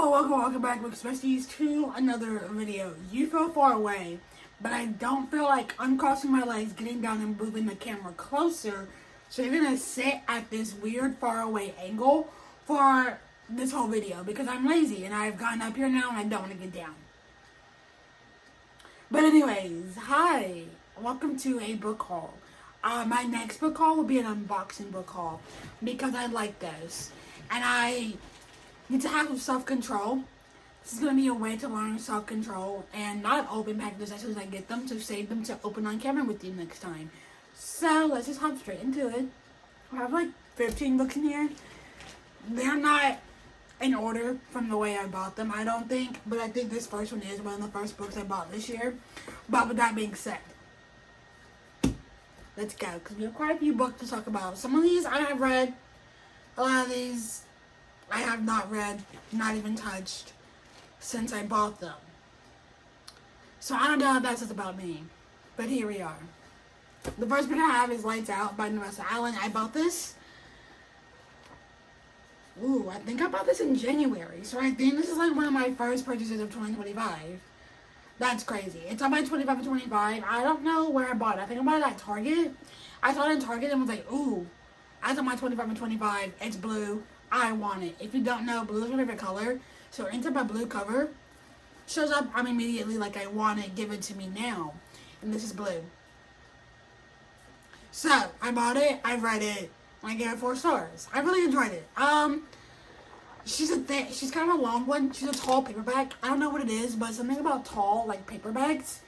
Hello, welcome back with Besties to another video. You feel far away, but I don't feel like uncrossing my legs, getting down and moving the camera closer. So you're gonna sit at this weird far away angle for this whole video because I'm lazy and I've gotten up here now and I don't want to get down. But anyways, hi, welcome to a book haul. My next book haul will be an unboxing book haul because I like those. And I need to have some self-control. This is going to be a way to learn self-control and not open packages as soon as I get them, to save them to open on camera with you next time. So let's just hop straight into it. I have like 15 books in here. They're not in order from the way I bought them, I don't think, but I think this first one is one of the first books I bought this year. But with that being said, let's go, because we have quite a few books to talk about. Some of these I have read, a lot of these I have not read, not even touched, since I bought them. So I don't know what that says about me, but here we are. The first book I have is Lights Out by Nessa Allen. I bought this, I think I bought this in January, so I think this is like one of my first purchases of 2025. That's crazy. It's on my 25 and 25. I don't know where I bought it. I think I bought it at Target. I saw it in Target and was like, ooh, that's on my 25 and 25. It's blue. I want it. If you don't know, blue is my favorite color. So anytime my blue cover shows up, I'm immediately like, I want it. Give it to me now. And this is blue. So I bought it. I read it. And I gave it 4 stars. I really enjoyed it. She's kind of a long one. She's a tall paperback. I don't know what it is, but something about tall, like paperbacks,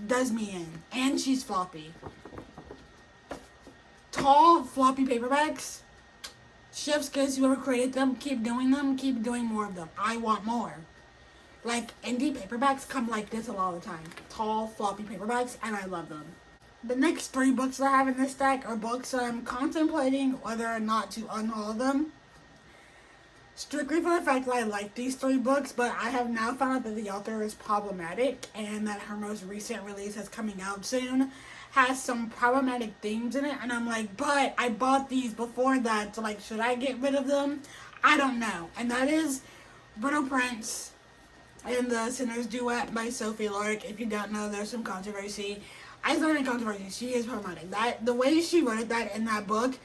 does me in. And she's floppy. Tall, floppy paperbacks. Chef's kiss, whoever created them, keep doing more of them. I want more. Like, indie paperbacks come like this a lot of the time. Tall, floppy paperbacks, and I love them. The next 3 books that I have in this stack are books that I'm contemplating whether or not to unhaul them. Strictly for the fact that I like these 3 books, but I have now found out that the author is problematic and that her most recent release that's coming out soon has some problematic themes in it, and I'm like, but I bought these before that, so like, should I get rid of them? I don't know. And that is Brittle Prince and the Sinner's Duet by Sophie Lark. If you don't know, there's some controversy. I started controversy. She is problematic. The way she wrote that in that book,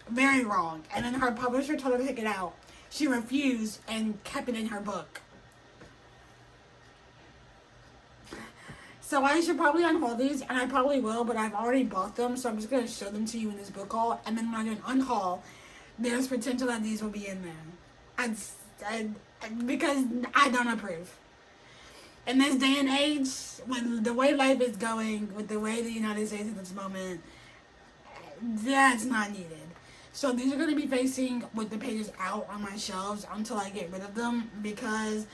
very wrong. And then her publisher told her to take it out. She refused and kept it in her book. So I should probably unhaul these, and I probably will, but I've already bought them, so I'm just going to show them to you in this book haul, and then when I do an unhaul, there's potential that these will be in there. Because I don't approve. In this day and age, with the way life is going, with the way the United States is at this moment, that's not needed. So these are going to be facing with the pages out on my shelves until I get rid of them, because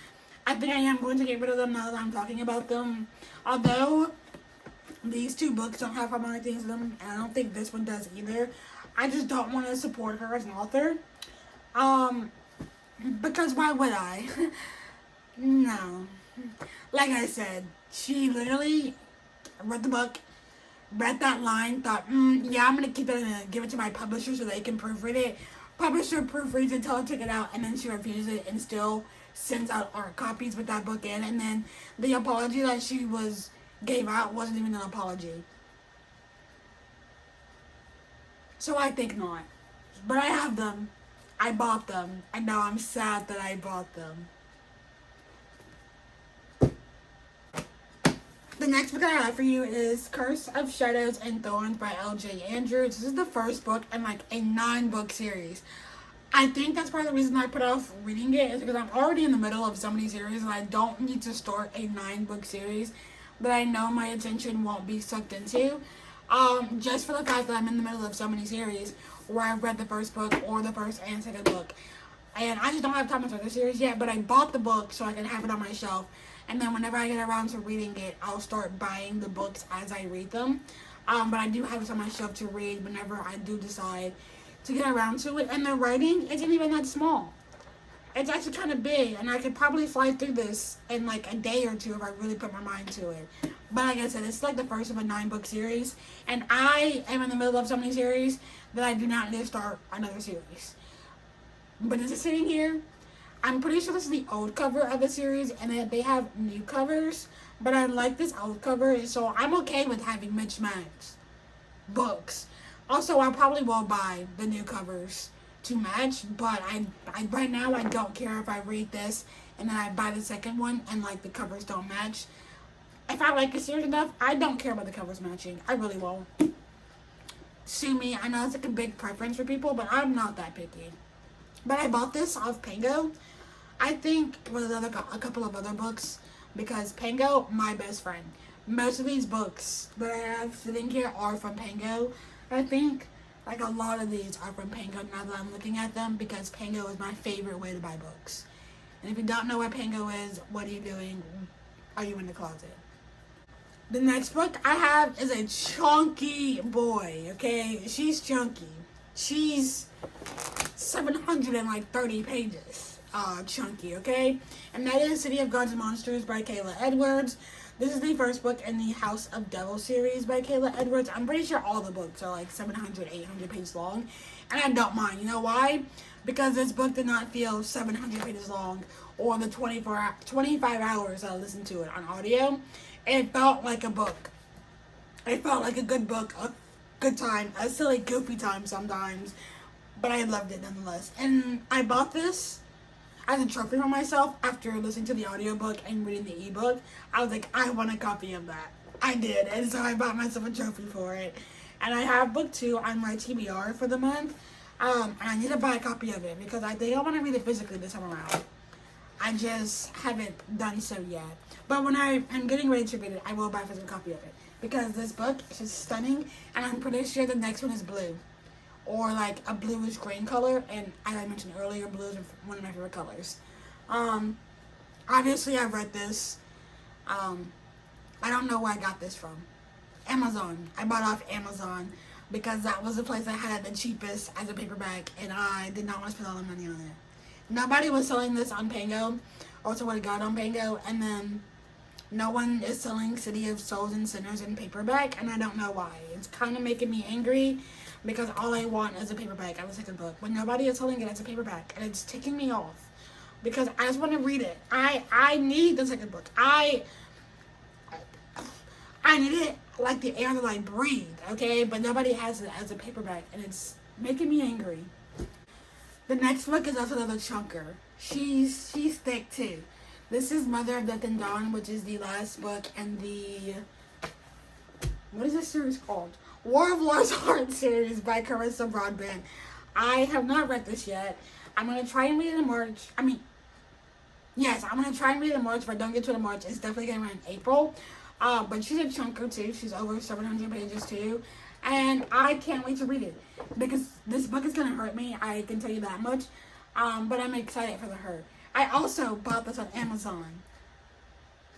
I think I am going to get rid of them now that I'm talking about them. Although these 2 books don't have problematic things in them, and I don't think this one does either. I just don't want to support her as an author. Because why would I? No. Like I said, she literally read the book, read that line, thought, yeah, I'm going to keep it and give it to my publisher so they can proofread it. Publisher proofreads it, tell her to take it out, and then she refuses it and still sends out art copies with that book in. And then the apology that she gave out wasn't even an apology. So I think not. But I have them. I bought them. And now I'm sad that I bought them. The next book I have for you is Curse of Shadows and Thorns by L.J. Andrews. This is the first book in like a 9-book series. I think that's part of the reason I put off reading it, is because I'm already in the middle of so many series and I don't need to start a 9-book series that I know my attention won't be sucked into. Just for the fact that I'm in the middle of so many series where I've read the first book or the first and second book. And I just don't have time to start the series yet, but I bought the book so I can have it on my shelf. And then whenever I get around to reading it, I'll start buying the books as I read them. But I do have it on my shelf to read whenever I do decide to get around to it. And the writing isn't even that small. It's actually kind of big, and I could probably fly through this in like a day or 2 if I really put my mind to it. But like I said, it's like the first of a 9-book series, and I am in the middle of so many series that I do not need to start another series. But it's sitting here. I'm pretty sure this is the old cover of the series, and they have new covers. But I like this old cover, so I'm okay with having mismatched books. Also, I probably will buy the new covers to match, but I right now I don't care if I read this and then I buy the second one and like the covers don't match. If I like a series enough, I don't care about the covers matching. I really won't. Sue me. I know it's like a big preference for people, but I'm not that picky. But I bought this off Pango. I think with a couple of other books because Pango, my best friend. Most of these books that I have sitting here are from Pango. I think like a lot of these are from Pango now that I'm looking at them because Pango is my favorite way to buy books. And if you don't know what Pango is, what are you doing? Are you in the closet? The next book I have is a chunky boy, okay? She's chunky. She's 730 pages chunky, okay? And that is City of Gods and Monsters by Kayla Edwards. This is the first book in the House of Devil series by Kayla Edwards. I'm pretty sure all the books are like 700, 800 pages long. And I don't mind. You know why? Because this book did not feel 700 pages long or the 25 hours I listened to it on audio. It felt like a book. It felt like a good book, a good time, a silly, goofy time sometimes. But I loved it nonetheless. And I bought this as a trophy for myself after listening to the audiobook and reading the ebook. I was like, I want a copy of that. I did. And so I bought myself a trophy for it. And I have book 2 on my TBR for the month. And I need to buy a copy of it because I think I want to read it physically this time around. I just haven't done so yet. But when I am getting ready to read it, I will buy a physical copy of it. Because this book is just stunning. And I'm pretty sure the next one is blue. Or like a bluish green color, and as I mentioned earlier, blue is one of my favorite colors. Obviously I've read this. I don't know where I got this from. Amazon. I bought off Amazon because that was the place I had it the cheapest as a paperback, and I did not want to spend all the money on it. Nobody was selling this on Pango, also would have got on Pango, and then no one is selling City of Souls and Sinners in paperback, and I don't know why. It's kind of making me angry. Because all I want is a paperback of the second book. When nobody is selling it as a paperback. And it's ticking me off. Because I just want to read it. I need the second book. I need it like the air that I breathe. Okay? But nobody has it as a paperback. And it's making me angry. The next book is also another chunker. She's thick too. This is Mother of Death and Dawn. Which is the last book in the... What is this series called? War of Lost Heart series by Carissa Broadbent. I have not read this yet. I'm going to try and read it in March. I'm going to try and read it in March. If I don't get to it in March, it's definitely going to run in April. But she's a chunker too. She's over 700 pages too. And I can't wait to read it. Because this book is going to hurt me. I can tell you that much. But I'm excited for the hurt. I also bought this on Amazon.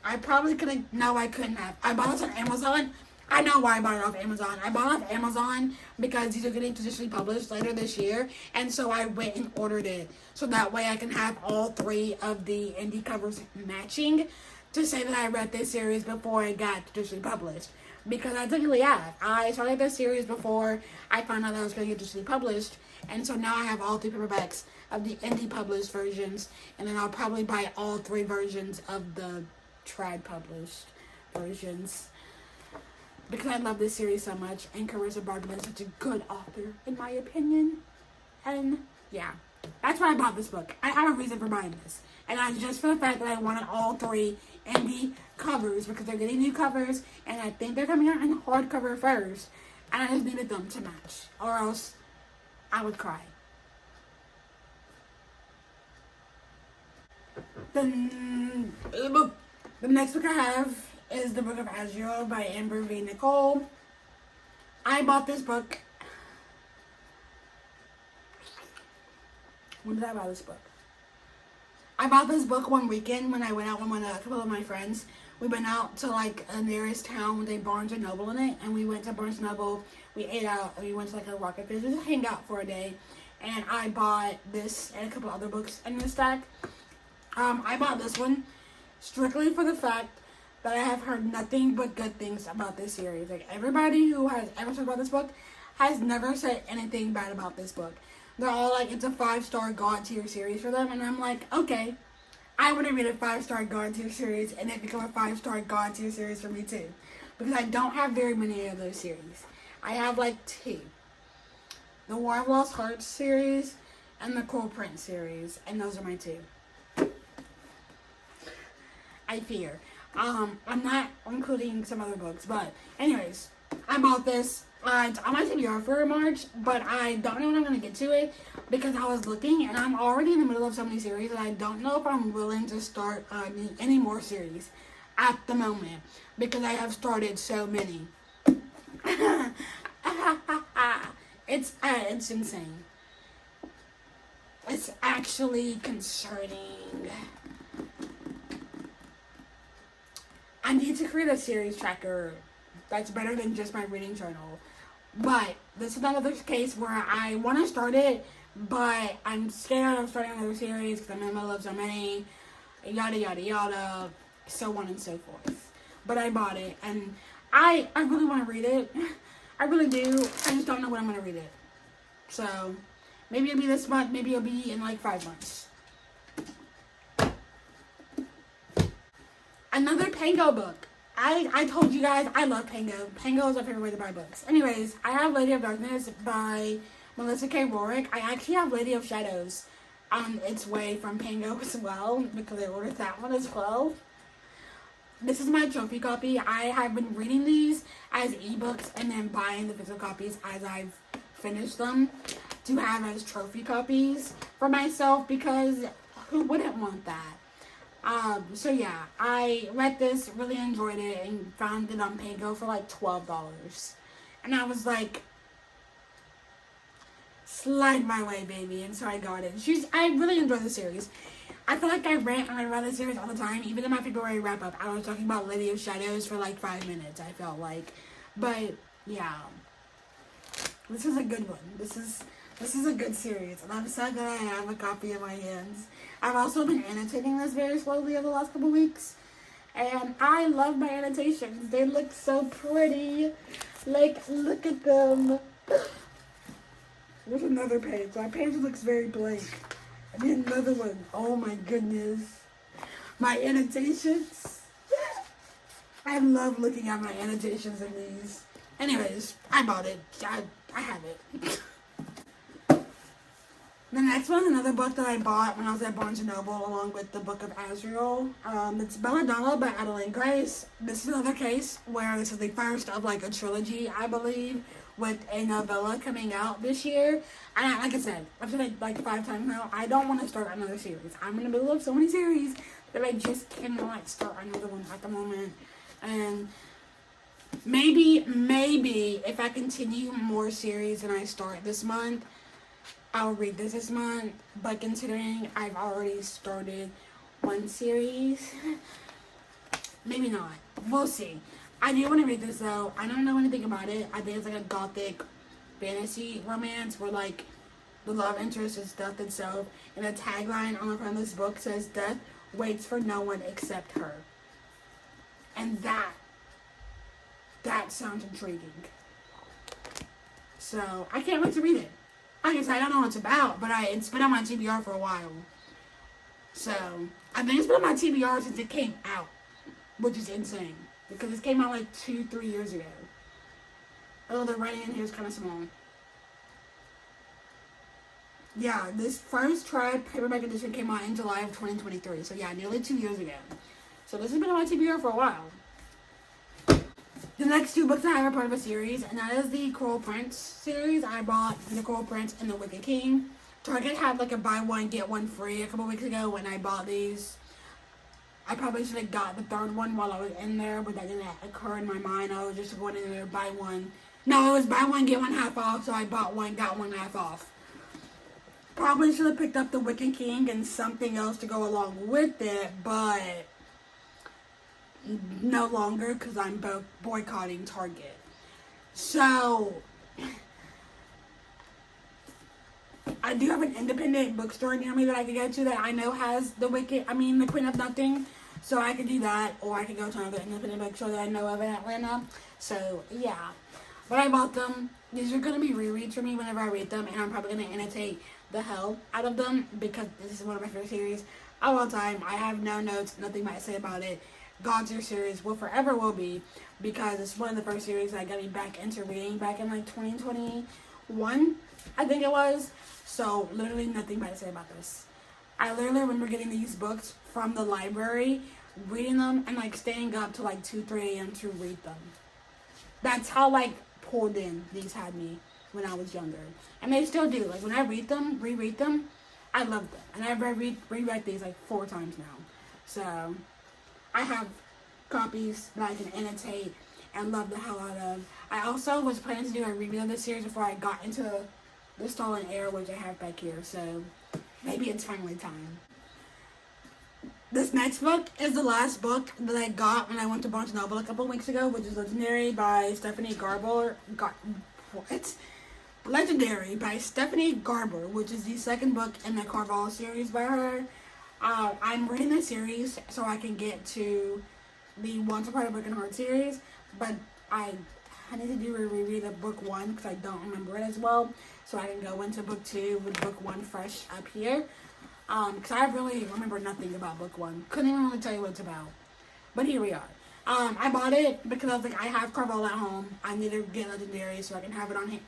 I probably could have... No, I couldn't have. I bought this on Amazon. I know why I bought it off Amazon. I bought it off Amazon because these are getting traditionally published later this year. And so I went and ordered it. So that way I can have all 3 of the indie covers matching to say that I read this series before it got traditionally published. Because I technically have. I started this series before I found out that I was going to get traditionally published. And so now I have all 3 paperbacks of the indie published versions. And then I'll probably buy all 3 versions of the trad published versions. Because I love this series so much, and Carissa Broadbent is such a good author, in my opinion. And, yeah. That's why I bought this book. I have a reason for buying this. And that's just for the fact that I wanted all 3 indie covers, because they're getting new covers, and I think they're coming out in hardcover first. And I just needed them to match, or else I would cry. The next book I have is the Book of Azrael by Amber V. Nicole. I bought this book. When did I buy this book? I bought this book one weekend when I went out with a couple of my friends. We went out to like a nearest town with a Barnes & Noble in it. And we went to Barnes & Noble. We ate out. And we went to like a Rocket Fish. We just hang out for a day. And I bought this and a couple other books in this stack. I bought this one strictly for the fact that I have heard nothing but good things about this series. Like, everybody who has ever talked about this book has never said anything bad about this book. They're all like, it's a 5-star God tier series for them. And I'm like, okay, I want to read a 5-star God tier series and it become a 5-star God tier series for me too. Because I don't have very many of those series. I have like 2. The War of Lost Hearts series and the Cruel Prince series. And those are my 2. I fear. I'm not including some other books. But anyways, I bought this. It's on my TBR for March, but I don't know when I'm going to get to it because I was looking and I'm already in the middle of so many series and I don't know if I'm willing to start any more series at the moment because I have started so many. It's insane. It's actually concerning. I need to create a series tracker that's better than just my reading journal. But this is another case where I want to start it, but I'm scared of starting another series because I'm in the middle of so many, yada yada yada, so on and so forth. But I bought it, and I really want to read it. I really do. I just don't know when I'm going to read it. So, maybe it'll be this month, maybe it'll be in like 5 months. Another Pango book. I told you guys I love Pango. Pango is my favorite way to buy books. Anyways, I have Lady of Darkness by Melissa K. Rorick. I actually have Lady of Shadows on its way from Pango as well because I ordered that one as well. This is my trophy copy. I have been reading these as ebooks and then buying the physical copies as I've finished them to have as trophy copies for myself because who wouldn't want that? So yeah, I read this, really enjoyed it, and found it on Pango for like $12. And I was like, slide my way, baby. And so I got it. I really enjoy the series. I feel like I rant and I run the series all the time. Even in my February wrap up, I was talking about Lady of Shadows for like 5 minutes, I felt like. But yeah, this is a good one. This is a good series, and I'm so glad I have a copy in my hands. I've also been annotating this very slowly over the last couple weeks, and I love my annotations. They look so pretty. Like, look at them. There's another page. My page looks very blank. I need another one. Oh my goodness. My annotations. I love looking at my annotations in these. Anyways, I bought it. I have it. The next one is another book that I bought when I was at Barnes & Noble along with the Book of Azrael. It's Belladonna by Adeline Grace. This is another case where this is the first of like a trilogy, I believe, with a novella coming out this year. And like I said, I've said it like 5 times now, I don't want to start another series. I'm in the middle of so many series that I just cannot start another one at the moment. And maybe if I continue more series than I start this month, I'll read this month, but considering I've already started one series, maybe not. We'll see. I do want to read this though. I don't know anything about it. I think it's like a gothic fantasy romance where like the love interest is death itself, and the tagline on the front of this book says death waits for no one except her. And that sounds intriguing. So I can't wait to read it. Like I said, I don't know what it's about, but it's been on my TBR for a while. So, I think it's been on my TBR since it came out, which is insane. Because it came out like 2-3 years ago. Oh, the writing in here is kind of small. Yeah, this first Tribe paperback edition came out in July of 2023. So yeah, nearly 2 years ago. So this has been on my TBR for a while. The next 2 books I have are part of a series, and that is the Cruel Prince series. I bought The Cruel Prince and The Wicked King. Target had like a buy one, get one free a couple weeks ago when I bought these. I probably should have got the 3rd one while I was in there, but that didn't occur in my mind. I was just going in there to buy one. No, it was buy one, get one half off, so I bought one, got one half off. Probably should have picked up The Wicked King and something else to go along with it, but no longer because I'm boycotting Target. So, I do have an independent bookstore near me that I can go to that I know has the Queen of Nothing. So I could do that, or I could go to another independent bookstore that I know of in Atlanta. So, yeah. But I bought them. These are going to be rereads for me whenever I read them, and I'm probably going to annotate the hell out of them because this is one of my favorite series of all time. I have no notes, nothing might say about it. God's Ear series will be because it's one of the first series that got me back into reading back in like 2021, I think it was. So literally nothing bad to say about this. I literally remember getting these books from the library, reading them, and like staying up to like 2, 3 a.m. to read them. That's how like pulled in these had me when I was younger. And they still do. Like when I reread them, I love them. And I've reread these like 4 times now. So I have copies that I can annotate and love the hell out of. I also was planning to do a review of this series before I got into The Stolen Heir, which I have back here. So maybe it's finally time. This next book is the last book that I got when I went to Barnes & Noble a couple weeks ago, which is Legendary by Stephanie Garber. Legendary by Stephanie Garber, which is the second book in the Carval series by her. I'm reading this series so I can get to the Once Upon a Broken Heart series, but I need to do a reread of book 1 because I don't remember it as well, so I can go into book 2 with book 1 fresh up here. Because I really remember nothing about book 1. Couldn't even really tell you what it's about. But here we are. I bought it because I was like, I have Carval at home. I need to get Legendary so I can have it on hand.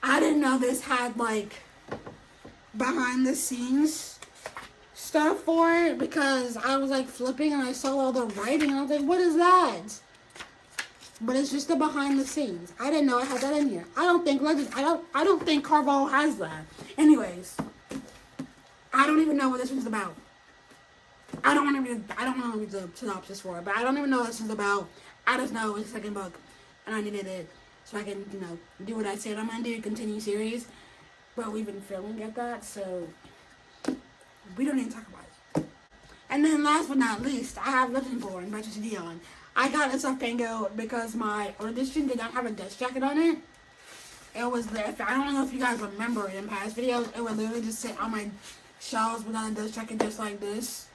I didn't know this had like behind the scenes stuff for it because I was like flipping and I saw all the writing and I was like, what is that? But it's just the behind the scenes. I didn't know I had that in here. I don't think Carval has that. Anyways, I don't even know what this one's about. I don't want to read the synopsis for it, but I don't even know what this is about. I just know it's the second book and I needed it so I can, do what I said I'm gonna do, continue series. But we've been failing at that, so we don't need to talk about it. And then last but not least, I have Legendborn by Trisha Dion. I got this off Pango because my edition did not have a dust jacket on it. It was there. I don't know if you guys remember it in past videos. It would literally just sit on my shelves without a dust jacket just like this.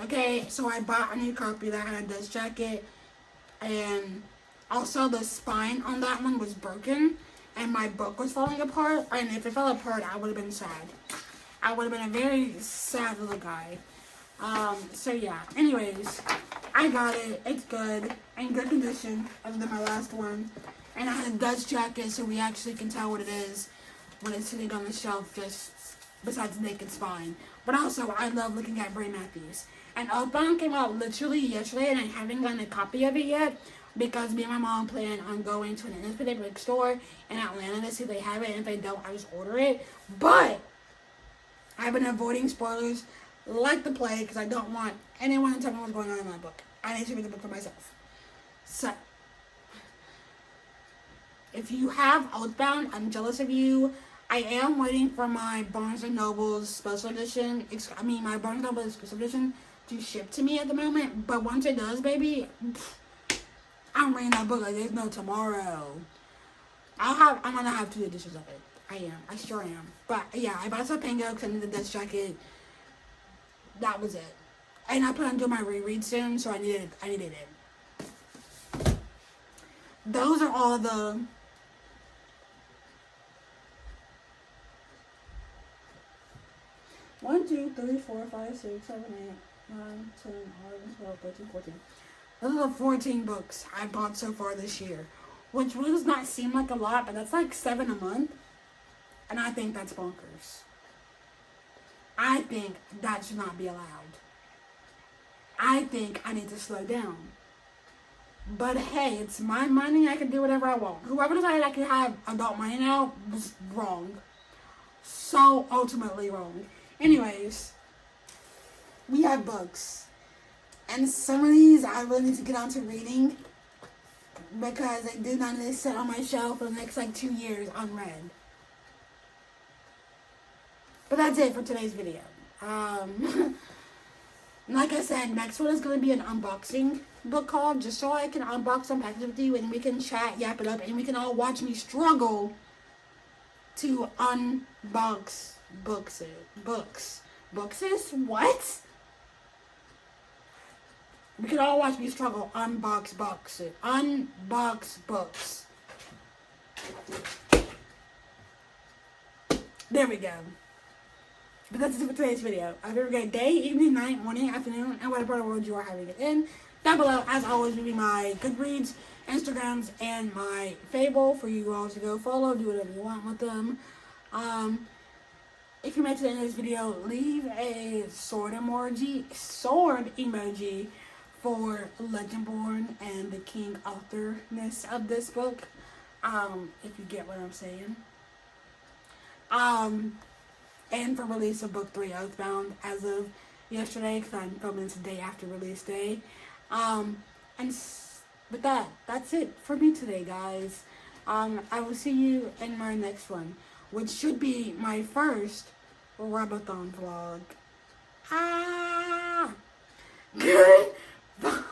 Okay, so I bought a new copy that had a dust jacket. And also the spine on that one was broken. And my book was falling apart. And if it fell apart, I would have been sad. I would have been a very sad little guy. So yeah. Anyways, I got it. It's good. In good condition, other than my last one. And I had a dust jacket, so we actually can tell what it is when it's sitting on the shelf, just besides naked spine. But also, I love looking at Bray Matthews. And Oathbound came out literally yesterday, and I haven't gotten a copy of it yet because me and my mom plan on going to an independent bookstore in Atlanta to see if they have it. And if they don't, I just order it. But I've been avoiding spoilers like the plague because I don't want anyone to tell me what's going on in my book. I need to read the book for myself. So, if you have Oathbound, I'm jealous of you. I am waiting for my Barnes & Noble's special edition, my Barnes & Noble exclusive edition to ship to me at the moment. But once it does, baby, I'm reading that book like there's no tomorrow. I'm gonna have 2 editions of it. I sure am. But yeah, I bought some Pango because I needed the dust jacket. That was it. And I plan on doing my reread soon, so I needed it. Those are all the One, 2, 3, 4, 5, 6, 7, 8, 9, 10, 11, 12, 13, 14. Those are the 14 books I bought so far this year. Which really does not seem like a lot, but that's like 7 a month. And I think that's bonkers. I think that should not be allowed. I think I need to slow down. But hey, it's my money. I can do whatever I want. Whoever decided I could have adult money now was wrong. So ultimately wrong. Anyways, we have books. And some of these I really need to get on to reading because they do not need to sit on my shelf for the next 2 years unread. But that's it for today's video. Like I said, next one is going to be an unboxing book haul, just so I can unbox some packages with you and we can chat, yap it up, and we can all watch me struggle to unbox Books it. Books. Books is what? We can all watch me struggle. Unbox box it. Unbox books. There we go. But that's it for today's video. I hope you have a great day, evening, night, morning, afternoon, and whatever part of the world you are having it in. Down below, as always, will be my Goodreads, Instagrams, and my Fable for you all to go follow. Do whatever you want with them. If you made it to the end of this video, leave a sword emoji for Legendborn and the king authorness of this book. If you get what I'm saying. And for release of book 3, Oathbound, as of yesterday, because I'm filming today after release day. With that's it for me today, guys. I will see you in my next one, which should be my first Rabathon vlog. Goodbye.